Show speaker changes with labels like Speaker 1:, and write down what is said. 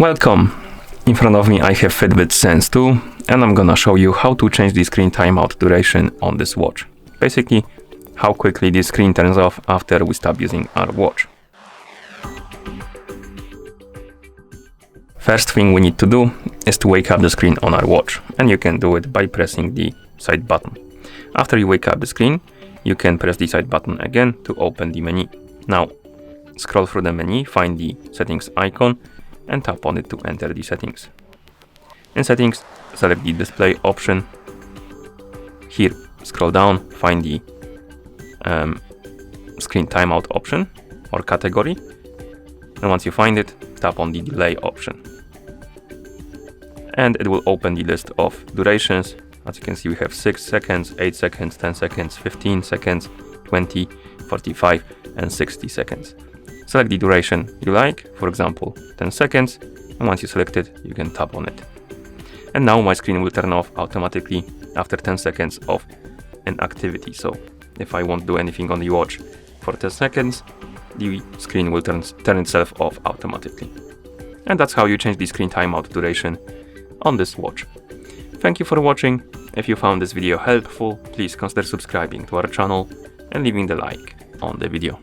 Speaker 1: Welcome! In front of me I have Fitbit Sense 2 and I'm gonna show you how to change the screen timeout duration on this watch. Basically, how quickly the screen turns off after we stop using our watch. First thing we need to do is to wake up the screen on our watch, and you can do it by pressing the side button. After you wake up the screen, you can press the side button again to open the menu. Now, scroll through the menu, find the settings icon and tap on it to enter the settings. In settings, select the display option. Here, scroll down, find the screen timeout option or category. And once you find it, tap on the delay option. And it will open the list of durations. As you can see, we have 6 seconds, 8 seconds, 10 seconds, 15 seconds, 20, 45, and 60 seconds. Select the duration you like, for example, 10 seconds, and once you select it, you can tap on it. And now my screen will turn off automatically after 10 seconds of an activity. So if I won't do anything on the watch for 10 seconds, the screen will turn itself off automatically. And that's how you change the screen timeout duration on this watch. Thank you for watching. If you found this video helpful, please consider subscribing to our channel and leaving the like on the video.